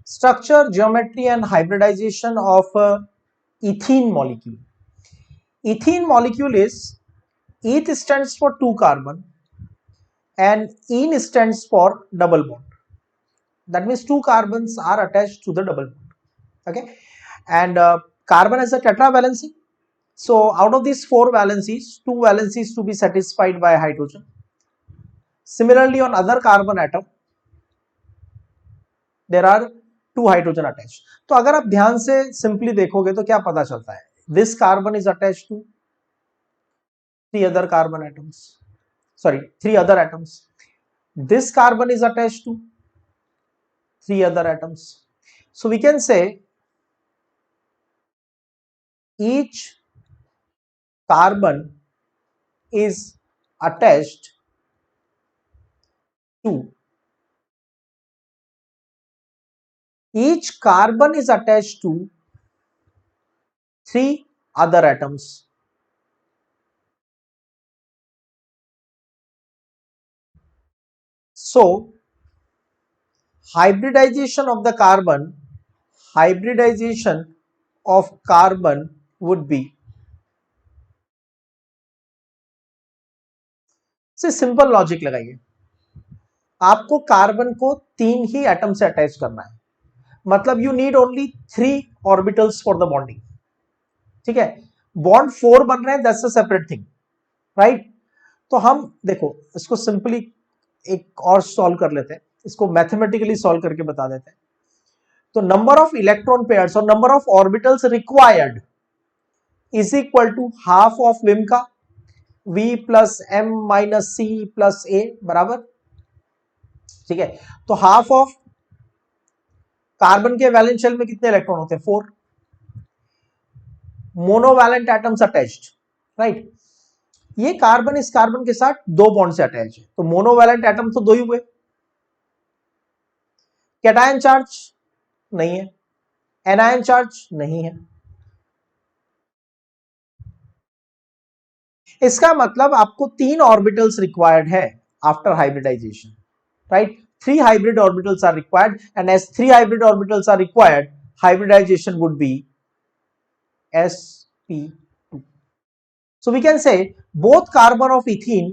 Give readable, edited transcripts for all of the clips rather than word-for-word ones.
Structure, geometry and hybridization of ethene molecule. Ethene molecule is, eth stands for 2 carbon and ene stands for double bond. That means 2 carbons are attached to the double bond. Okay, and carbon has a tetravalency. So out of these 4 valencies, 2 valencies to be satisfied by hydrogen. Similarly, on other carbon atom, there are 2 hydrogen attached. तो अगर आप ध्यान से simply देखोगे तो क्या पता चलता है? This carbon is attached to 3 other carbon atoms. Sorry, 3 other atoms. This carbon is attached to 3 other atoms. So we can say each carbon is attached to, each carbon is attached to 3 other atoms. So hybridization of carbon would be, से simple logic लगाइए, आपको carbon को 3 ही atom से attach करना है, मतलब you need only 3 orbitals for the bonding. ठीक है, बॉन्ड 4 बन रहे हैं, that's a separate thing, right. तो हम देखो इसको सिंपली एक और सॉल्व कर लेते हैं, इसको मैथमेटिकली सॉल्व करके बता देते हैं. तो नंबर ऑफ इलेक्ट्रॉन पेयर्स और number of orbitals required is equal to half of विम का v plus m minus c plus a बराबर. ठीक है, तो हाफ ऑफ कार्बन के वैलेंस शेल में कितने इलेक्ट्रॉन होते हैं? 4. Monovalent atoms attached, right. ये कार्बन इस कार्बन के साथ 2 बॉन्ड से अटैच है, तो मोनोवैलेंट एटम तो 2 ही हुए. कैटायन चार्ज नहीं है, एनायन चार्ज नहीं है. इसका मतलब आपको 3 ऑर्बिटल्स रिक्वायर्ड है after hybridisation, right. 3 hybrid orbitals are required, and as 3 hybrid orbitals are required, hybridization would be sp2. So we can say both carbon of ethene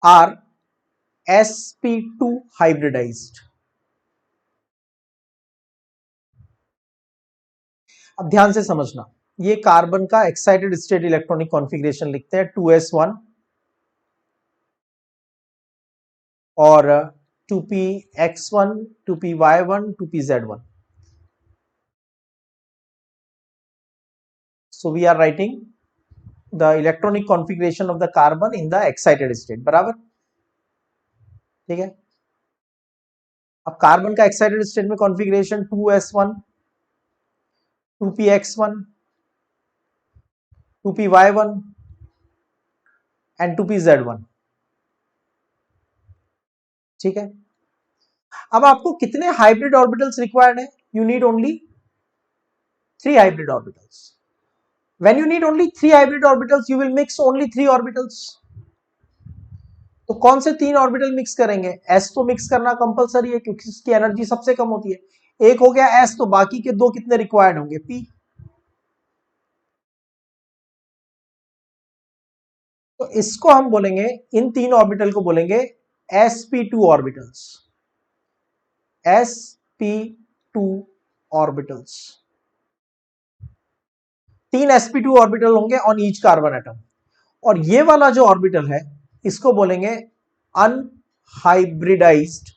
are sp2 hybridized. अब ध्यान से समझना, ये कार्बन का excited state electronic configuration लिखते हैं 2s1 और 2px1 2py1 2pz1. So we are writing the electronic configuration of the carbon in the excited state, बराबर. ठीक है, अब कार्बन का एक्साइटेड स्टेट में configuration 2s1 2px1 2py1 and 2pz1. ठीक है, अब आपको कितने हाइब्रिड ऑर्बिटल्स रिक्वायर्ड है? You need only 3 hybrid orbitals. When you need only 3 hybrid orbitals, you will mix only 3 orbitals. तो कौन से 3 ऑर्बिटल मिक्स करेंगे? s तो मिक्स करना कंपलसरी है क्योंकि इसकी एनर्जी सबसे कम होती है. एक हो गया s, तो बाकी के 2 कितने रिक्वायर्ड होंगे? p. तो इसको हम बोलेंगे, इन 3 ऑर्बिटल को बोलेंगे sp2 orbitals. sp2 orbitals, 3 sp2 orbital होंगे ऑन ईच कार्बन एटम. और ये वाला जो ऑर्बिटल है इसको बोलेंगे अनहाइब्रिडाइज्ड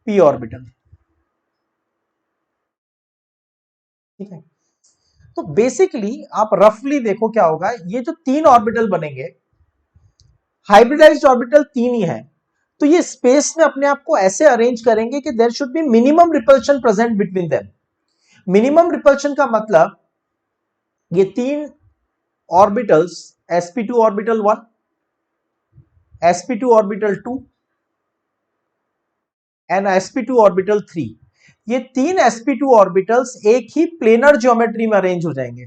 p ऑर्बिटल. ठीक है, तो बेसिकली आप रफली देखो क्या होगा, ये जो 3 ऑर्बिटल बनेंगे, हाइब्रिडाइज्ड ऑर्बिटल 3 ही है, तो ये स्पेस में अपने आप को ऐसे अरेंज करेंगे कि there should be minimum repulsion present between them. Minimum repulsion का मतलब ये 3 orbitals sp2 orbital 1, sp2 orbital 2 and sp2 orbital 3, ये 3 sp2 ऑर्बिटल्स एक ही प्लेनर ज्योमेट्री में अरेंज हो जाएंगे.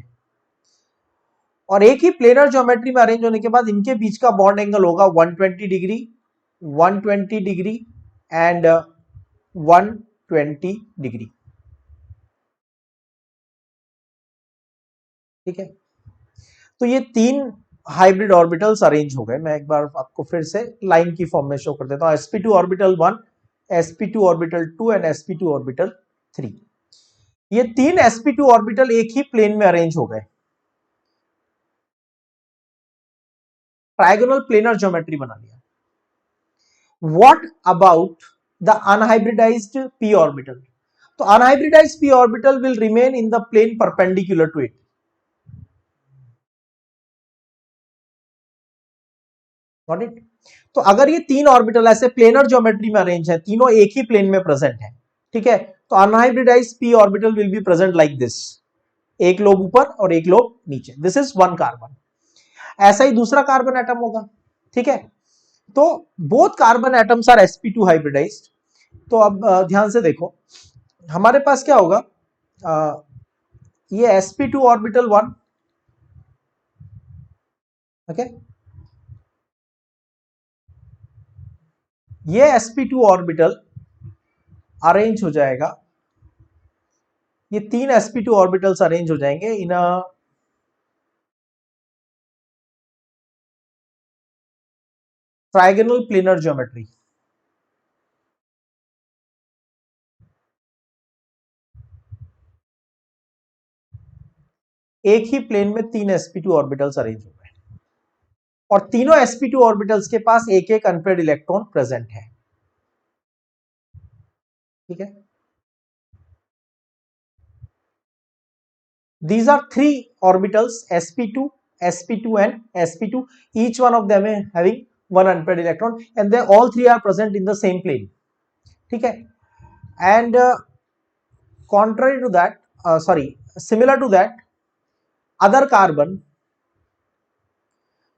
और एक ही प्लेनर ज्योमेट्री में अरेंज होने के बाद इनके बीच का बॉन्ड एंगल होगा 120 डिग्री, 120 डिग्री एंड 120 डिग्री। ठीक है, तो ये तीन हाइब्रिड ऑर्बिटल्स अरेंज हो गए। मैं एक बार आपको फिर से लाइन की फॉर्म में शो कर देता हूं। sp2 orbital 1, sp2 orbital 2 and sp2 orbital 3। ये तीन sp2 ऑर्बिटल एक ही प्लेन में अरेंज हो गए, ट्रायगोनल प्लेनर ज्योमेट्री बना लिया। What about the unhybridized p orbital? तो unhybridised p orbital will remain in the plane perpendicular to it. Got it? तो अगर ये तीन ऑर्बिटल ऐसे प्लेनर ज्योमेट्री में अरेंज है, तीनों एक ही प्लेन में प्रेजेंट है, ठीक है, तो unhybridised p orbital will be present like this, एक लोब ऊपर और एक लोब नीचे। This is one carbon. ऐसा ही दूसरा कार्बन एटम होगा। ठीक है, तो both carbon atoms are sp2 hybridised. तो अब ध्यान से देखो, हमारे पास क्या होगा, ये sp2 ऑर्बिटल 1, ओके, ये sp2 ऑर्बिटल अरेंज हो जाएगा, ये तीन sp2 ऑर्बिटल्स अरेंज हो जाएंगे इन अ ट्रायगोनल प्लेनर ज्योमेट्री। एक ही प्लेन में तीन sp2 ऑर्बिटल्स अरेंज हो गए और तीनों sp2 ऑर्बिटल्स के पास एक एक अनपेयर्ड इलेक्ट्रॉन प्रेजेंट है। ठीक है, these are three orbitals sp2, sp2 and sp2, each one of them is having one unpaired electron and they all three are present in the same plane. ठीक है, and contrary to that, similar to that, other carbon,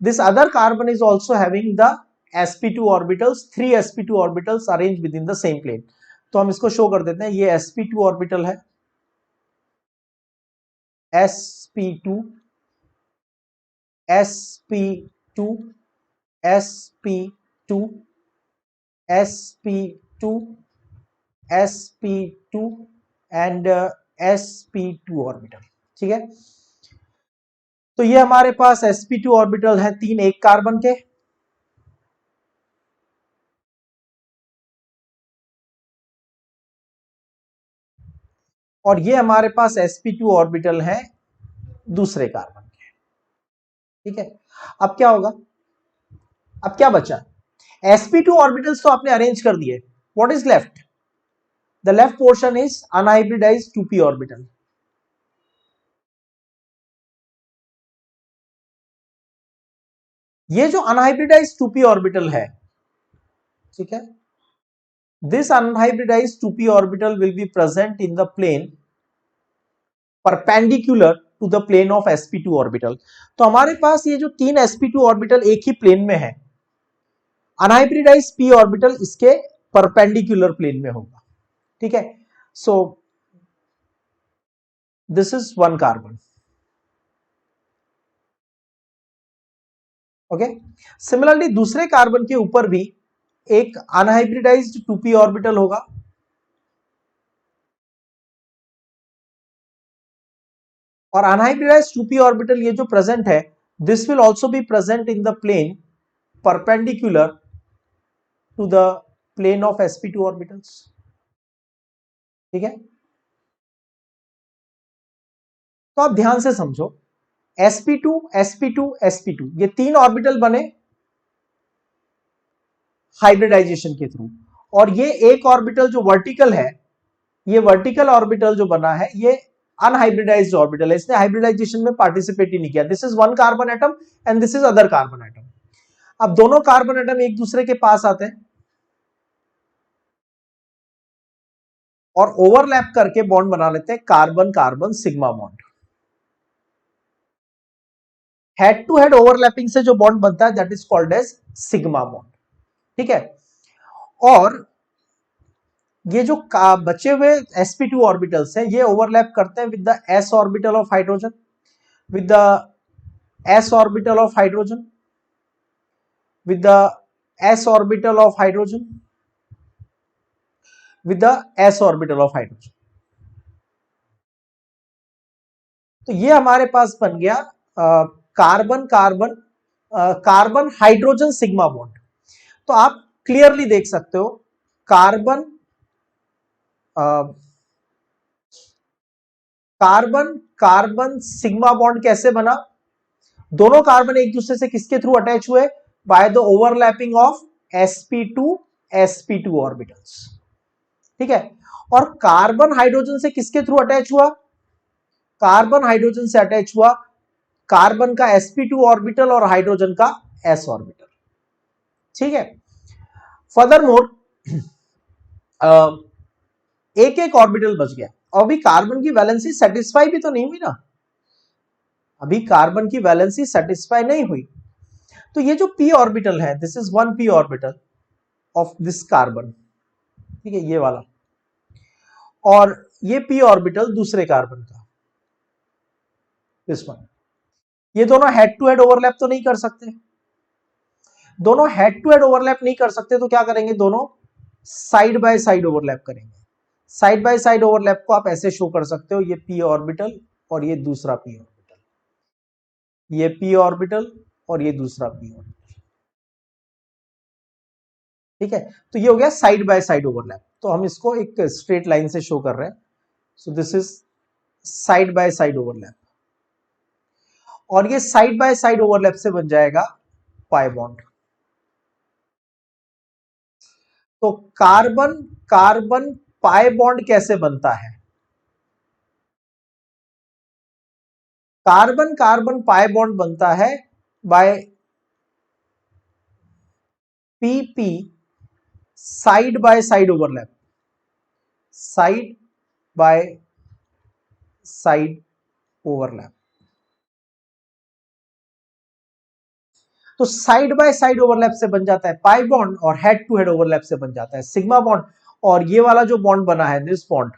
this other carbon is also having the sp2 orbitals, three sp2 orbitals arranged within the same plane. तो हम इसको show कर देते हैं, ये sp2 orbital है, sp2, sp2, sp2, sp2, sp2 and sp2 orbital. ठीक है, तो ये हमारे पास sp2 ऑर्बिटल है तीन एक कार्बन के, और ये हमारे पास sp2 ऑर्बिटल है दूसरे कार्बन के। ठीक है, अब क्या होगा, अब क्या बचा, sp2 ऑर्बिटल्स तो आपने अरेंज कर दिए, what is left, the left portion is unhybridised 2p orbital. ये जो अनहाइब्रिडाइज्ड 2p ऑर्बिटल है, ठीक है, this unhybridized 2p orbital will be present in the plane perpendicular to the plane of sp2 orbital। तो हमारे पास ये जो तीन sp2 ऑर्बिटल एक ही प्लेन में है, अनहाइब्रिडाइज्ड p ऑर्बिटल इसके परपेंडिकुलर प्लेन में होगा। ठीक है, सो this is one carbon. Okay, similarly दूसरे कार्बन के ऊपर भी एक अनहाइब्रिडाइज्ड 2p ऑर्बिटल होगा, और अनहाइब्रिडाइज्ड 2p ऑर्बिटल ये जो प्रेजेंट है, this will also be present in the plane perpendicular to the plane of sp2 orbitals. ठीक है, तो आप ध्यान से समझो, sp2, sp2, sp2 ये तीन ऑर्बिटल बने हाइब्रिडाइजेशन के थ्रू, और ये एक ऑर्बिटल जो वर्टिकल है, ये वर्टिकल ऑर्बिटल जो बना है ये अनहाइब्रिडाइज्ड ऑर्बिटल है, इसने हाइब्रिडाइजेशन में पार्टिसिपेट ही नहीं किया। This is one carbon atom and this is other carbon atom. अब दोनों कार्बन एटम एक दूसरे के पास आते हैं और ओवरलैप करके बॉन्ड बना लेते हैं, carbon carbon sigma bond. Head to head overlapping से जो बॉन्ड बनता है that is called as sigma bond. ठीक है, और ये जो बचे हुए sp2 ऑर्बिटल्स हैं ये ओवरलैप करते हैं with the s orbital of hydrogen, with the s orbital of hydrogen, with the s orbital of hydrogen, with the s orbital of hydrogen. तो ये हमारे पास बन गया carbon carbon carbon hydrogen sigma bond. तो आप clearly देख सकते हो carbon carbon carbon sigma bond कैसे बना. दोनों कार्बन एक दूसरे से किसके थ्रू अटैच हुए, by the overlapping of sp2 orbitals. ठीक है. और कार्बन हाइड्रोजन से किसके थ्रू अटैच हुआ, कार्बन हाइड्रोजन से अटैच हुआ कार्बन का sp2 ऑर्बिटल और हाइड्रोजन का s ऑर्बिटल. ठीक है. फर्दर मोर एक एक ऑर्बिटल बच गया. अभी कार्बन की वैलेंसी सेटिस्फाई भी तो नहीं हुई ना, अभी कार्बन की वैलेंसी सेटिस्फाई नहीं हुई. तो ये जो p ऑर्बिटल है, this is one p orbital of this carbon. ठीक है, ये वाला. और ये p ऑर्बिटल दूसरे कार्बन का, दिस वन. ये दोनों हेड टू हेड ओवरलैप तो नहीं कर सकते. दोनों हेड टू हेड ओवरलैप नहीं कर सकते तो क्या करेंगे, दोनों साइड बाय साइड ओवरलैप करेंगे. साइड बाय साइड ओवरलैप को आप ऐसे शो कर सकते हो, ये p ऑर्बिटल और ये दूसरा p ऑर्बिटल, ये p ऑर्बिटल और ये दूसरा p ऑर्बिटल. ठीक है. तो ये हो गया साइड बाय साइड ओवरलैप. तो हम इसको एक स्ट्रेट लाइन से शो कर रहे हैं. So this is side by side overlap. और ये साइड बाय साइड ओवरलैप से बन जाएगा पाई बॉन्ड. तो कार्बन कार्बन पाई बॉन्ड कैसे बनता है, कार्बन कार्बन पाई बॉन्ड बनता है by pp side by side overlap, side by side overlap. तो साइड बाय साइड ओवरलैप से बन जाता है पाई बॉन्ड और हेड टू हेड ओवरलैप से बन जाता है सिग्मा बॉन्ड. और ये वाला जो बॉन्ड बना है, this bond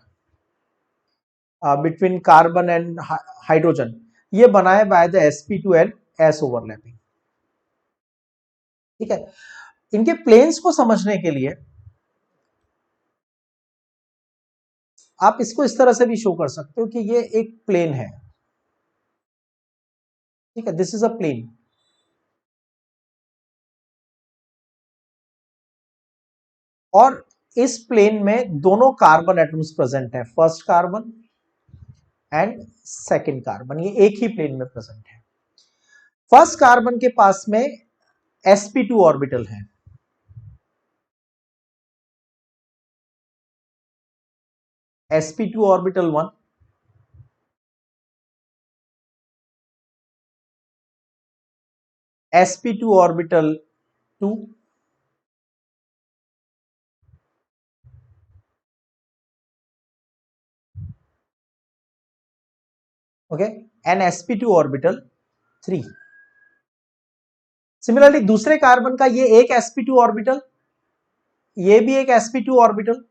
between carbon and hydrogen, ये बना है by the sp2 and s overlapping. ठीक है. इनके प्लेन्स को समझने के लिए आप इसको इस तरह से भी शो कर सकते हो कि ये एक प्लेन है. ठीक है, दिस इज अ प्लेन. और इस प्लेन में दोनों कार्बन एटम्स प्रेजेंट है, first carbon and second carbon, ये एक ही प्लेन में प्रेजेंट है. फर्स्ट कार्बन के पास में sp2 ऑर्बिटल है, sp2 orbital 1, sp2 orbital 2, okay, and sp2 orbital 3. Similarly दूसरे कार्बन का ये एक sp2 ऑर्बिटल, ये भी एक sp2 ऑर्बिटल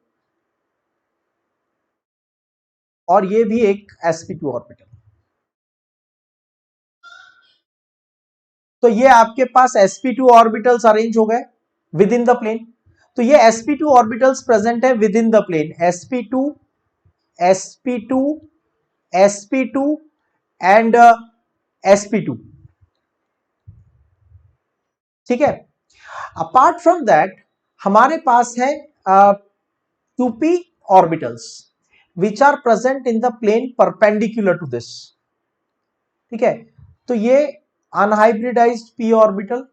और ये भी एक sp2 ऑर्बिटल. तो ये आपके पास sp2 ऑर्बिटल्स अरेंज हो गए विद इन द प्लेन. तो ये sp2 ऑर्बिटल्स प्रेजेंट है within the plane, sp2 sp2 sp2 and sp2. ठीक है. अपार्ट फ्रॉम दैट हमारे पास है 2p orbitals which are present in the plane perpendicular to this. ठीक है. तो ये अनहाइब्रिडाइज्ड p ऑर्बिटल,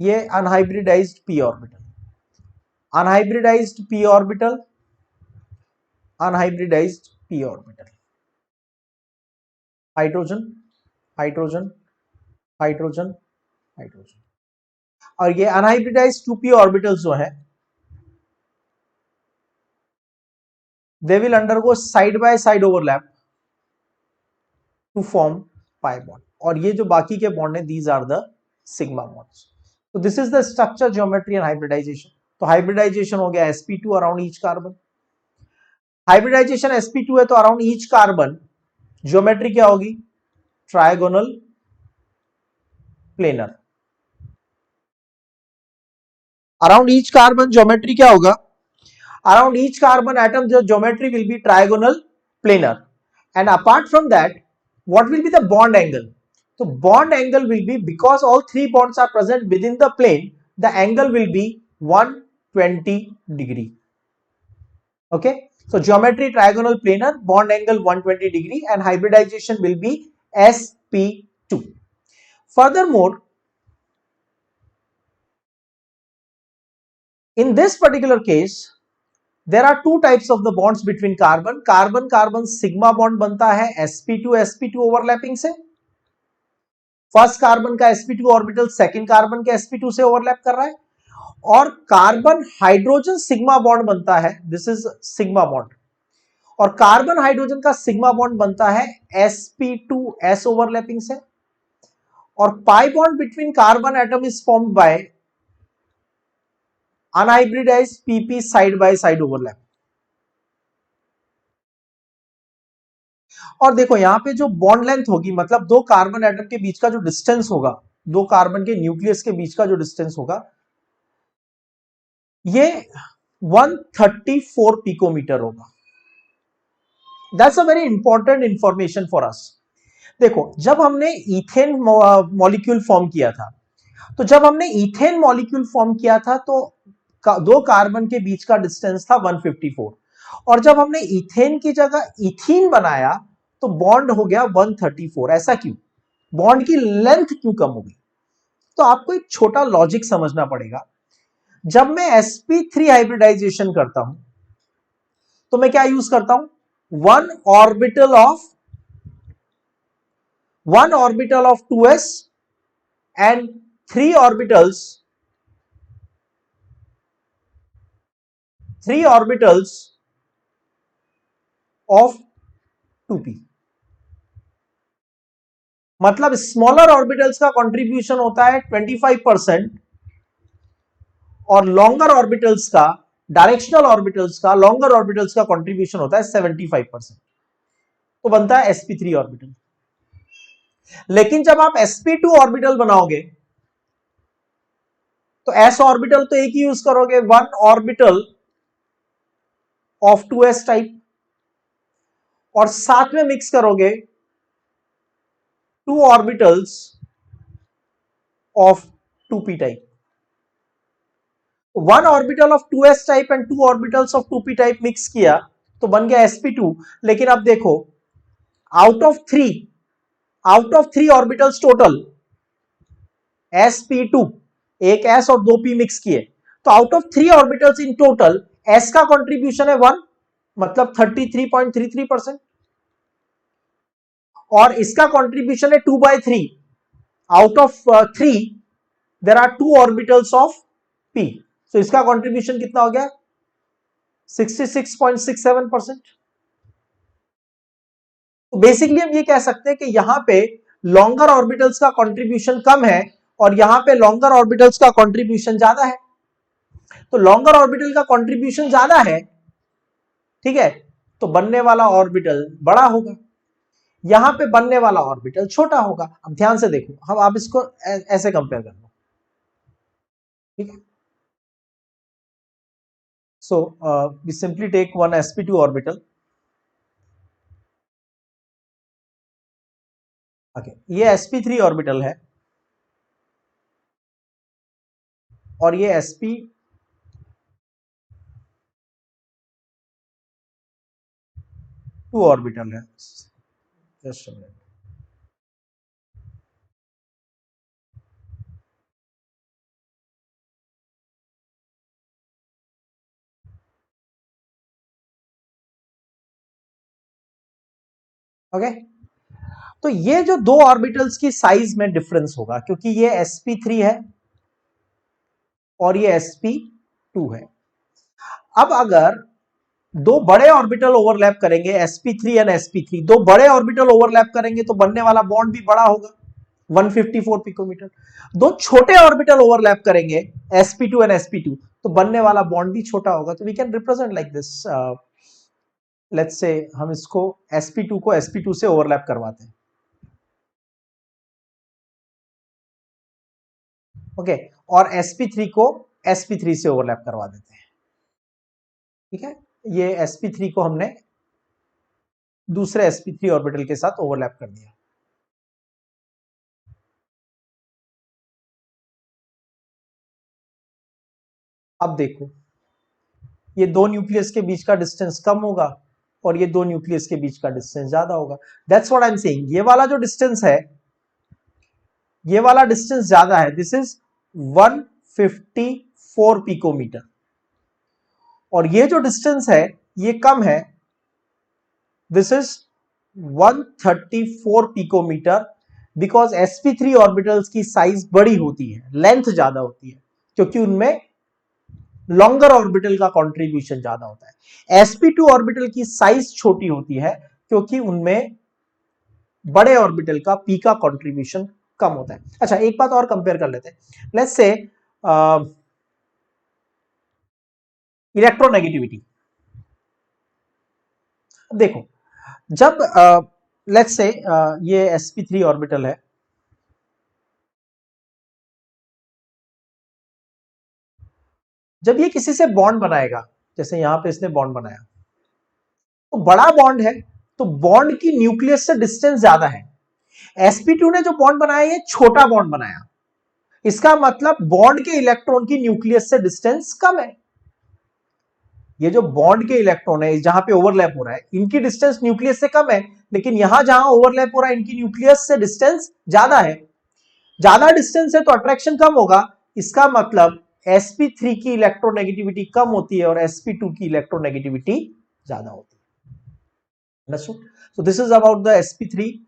ये unhybridised p orbital, unhybridised p orbital, unhybridised p orbital, hydrogen hydrogen hydrogen hydrogen. और ये अनहाइब्रिडाइज्ड 2p ऑर्बिटल्स जो है, they will undergo side by side overlap to form pi bond. और ये जो बाकी के बॉन्ड है, these are the sigma bonds. So this is the structure, geometry and hybridization. तो हाइब्रिडाइजेशन हो गया sp2 around each carbon. Hybridisation sp2 है तो अराउंड ईच कार्बन ज्योमेट्री क्या होगी? Trigonal planar. Around each carbon geometry क्या होगा? अराउंड ईच कार्बन एटम जो geometry will be trigonal planar, and apart from that what will be the bond angle? So bond angle will be, because all three bonds are present within the plane, the angle will be 120 degree. Okay, so geometry trigonal planar, bond angle 120 degree, and hybridization will be sp2. Furthermore, in this particular case there are two types of the bonds between carbon. Carbon carbon sigma bond बनता है sp2 overlapping से. First carbon का sp2 orbital second carbon के sp2 से overlap कर रहा है, और कार्बन हाइड्रोजन सिग्मा बॉन्ड बनता है, दिस इज सिग्मा बॉन्ड, और कार्बन हाइड्रोजन का सिग्मा बॉन्ड बनता है sp2s ओवरलैपिंग से, और pi bond between carbon atom is formed by unhybridised pp side by side overlap. और देखो यहां पे जो बॉन्ड लेंथ होगी, मतलब दो कार्बन एटम के बीच का जो डिस्टेंस होगा, दो कार्बन के न्यूक्लियस के बीच का जो डिस्टेंस होगा, ये 134 पिकोमीटर होगा. That's a very important information for us. देखो जब हमने इथेन मॉलिक्यूल फॉर्म किया था, तो जब हमने इथेन मॉलिक्यूल फॉर्म किया था तो दो कार्बन के बीच का डिस्टेंस था 154, और जब हमने इथेन की जगह इथीन बनाया तो बॉन्ड हो गया 134. ऐसा क्यों? बॉन्ड की लेंथ क्यों कम हो गई? तो आपको एक छोटा लॉजिक समझना पड़ेगा. जब मैं sp3 हाइब्रिडाइजेशन करता हूं तो मैं क्या यूज करता हूं? One orbital of 2s and three orbitals of 2p. मतलब स्मॉलर ऑर्बिटल्स का कंट्रीब्यूशन होता है 25%, और लॉन्गर ऑर्बिटल्स का, डायरेक्शनल ऑर्बिटल्स का, लॉन्गर ऑर्बिटल्स का कंट्रीब्यूशन होता है 75%. तो बनता है sp3 ऑर्बिटल. लेकिन जब आप sp2 ऑर्बिटल बनाओगे तो s ऑर्बिटल तो एक ही यूज करोगे, one orbital of 2s type, और साथ में मिक्स करोगे to orbitals of 2p type. One orbital of 2s type and to orbitals of 2p type mix किया तो बन गया sp2. लेकिन अब देखो, out of three orbitals total, sp2, एक s और दो p मिक्स किए, तो out of three orbitals in total s का कंट्रीब्यूशन है 1, मतलब 33.33%, और इसका कंट्रीब्यूशन है 2/3. Out of 3 there are two orbitals of p, तो इसका कंट्रीब्यूशन कितना हो गया? 66.67%. तो बेसिकली हम ये कह सकते हैं कि यहां पे लॉन्गर ऑर्बिटल्स का कंट्रीब्यूशन कम है और यहां पे लॉन्गर ऑर्बिटल्स का कंट्रीब्यूशन ज्यादा है. तो लॉन्गर ऑर्बिटल का कंट्रीब्यूशन ज्यादा है, ठीक है, तो बनने वाला ऑर्बिटल बड़ा होगा, यहां पे बनने वाला ऑर्बिटल छोटा होगा. अब ध्यान से देखो, हम आप इसको ऐसे कंपेयर कर लो, ठीक है. So we simply take one sp2 orbital. Okay, ये sp3 ऑर्बिटल है और ये sp2 ऑर्बिटल है. Just a minute. ओके, तो ये जो दो ऑर्बिटल्स की साइज में डिफरेंस होगा, क्योंकि ये sp3 है और ये sp2 है. अब अगर दो बड़े ऑर्बिटल ओवरलैप करेंगे, sp3 एंड sp3, दो बड़े ऑर्बिटल ओवरलैप करेंगे तो बनने वाला बॉन्ड भी बड़ा होगा, 154 पिकोमीटर. दो छोटे ऑर्बिटल ओवरलैप करेंगे, sp2 एंड sp2, तो बनने वाला बॉन्ड भी छोटा होगा. तो we can represent like this. Let's say हम इसको sp2 को sp2 से ओवरलैप करवाते हैं, ओके, और sp3 को sp3 से ओवरलैप करवा देते हैं, ठीक है। ये sp3 को हमने दूसरे sp3 ऑर्बिटल के साथ ओवरलैप कर दिया। अब देखो, ये दो न्यूक्लियस के बीच का डिस्टेंस कम होगा और ये दो न्यूक्लियस के बीच का डिस्टेंस ज्यादा होगा। That's what I am saying, ये वाला जो डिस्टेंस है, ये वाला डिस्टेंस ज्यादा है, दिस इज 154 पिकोमीटर, और ये जो डिस्टेंस है ये कम है, this is 134 picometre, because sp3 orbitals की साइज बड़ी होती है, लेंथ ज्यादा होती है, क्योंकि उनमें लॉन्गर ऑर्बिटल का कंट्रीब्यूशन ज्यादा होता है। sp2 ऑर्बिटल की साइज छोटी होती है क्योंकि उनमें बड़े ऑर्बिटल का p का कंट्रीब्यूशन कम होता है। अच्छा, एक बात और कंपेयर कर लेते हैं, लेट्स से इलेक्ट्रोनेगेटिविटी। देखो, जब लेट्स से ये sp3 ऑर्बिटल है, जब ये किसी से बॉन्ड बनाएगा, जैसे यहां पे इसने बॉन्ड बनाया, तो बड़ा बॉन्ड है, तो बॉन्ड की न्यूक्लियस से डिस्टेंस ज्यादा है। sp2 ने जो बॉन्ड बनाया ये छोटा बॉन्ड बनाया, इसका मतलब बॉन्ड के इलेक्ट्रॉन की न्यूक्लियस से डिस्टेंस कम है। ये जो बॉन्ड के इलेक्ट्रॉन है जहां पे ओवरलैप हो रहा है, इनकी डिस्टेंस न्यूक्लियस से कम है, लेकिन यहां जहां ओवरलैप हो रहा है इनकी न्यूक्लियस से डिस्टेंस ज्यादा है। ज्यादा डिस्टेंस है तो अट्रैक्शन कम होगा, इसका मतलब sp3 की इलेक्ट्रोनेगेटिविटी कम होती है और sp2 की इलेक्ट्रोनेगेटिविटी ज्यादा होती है। Understood? So this is about the sp3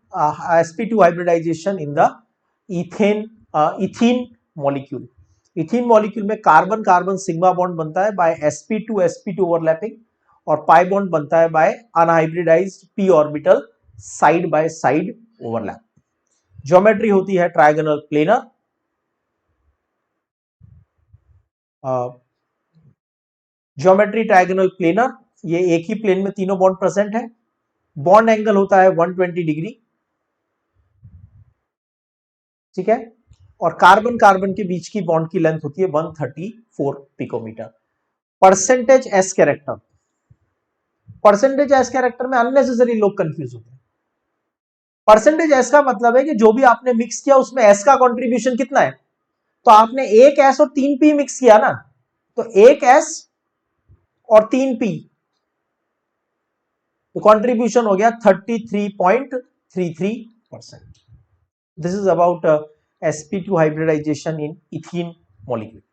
sp2 hybridization in the ethene molecule. Ethene molecule में कार्बन कार्बन सिग्मा बॉन्ड बनता है बाय sp2 ओवरलैपिंग, और पाई बॉन्ड बनता है by unhybridised p orbital side by side overlap. Geometry होती है trigonal planar, geometry trigonal planar, ये एक ही प्लेन में तीनों बॉन्ड प्रेजेंट है। बॉन्ड एंगल होता है 120 डिग्री, ठीक है, और कार्बन कार्बन के बीच की बॉन्ड की लेंथ होती है 134 picometre. Percentage s character, percentage s character में अननेसेसरी लोग कंफ्यूज होते हैं। परसेंटेज एस का मतलब है कि जो भी आपने मिक्स किया उसमें एस का कंट्रीब्यूशन कितना है, तो आपने एक एस और 3 पी मिक्स किया ना, तो एक एस और 3 पी, तो कंट्रीब्यूशन हो गया 33.33%। This is about sp2 hybridization in ethene molecule.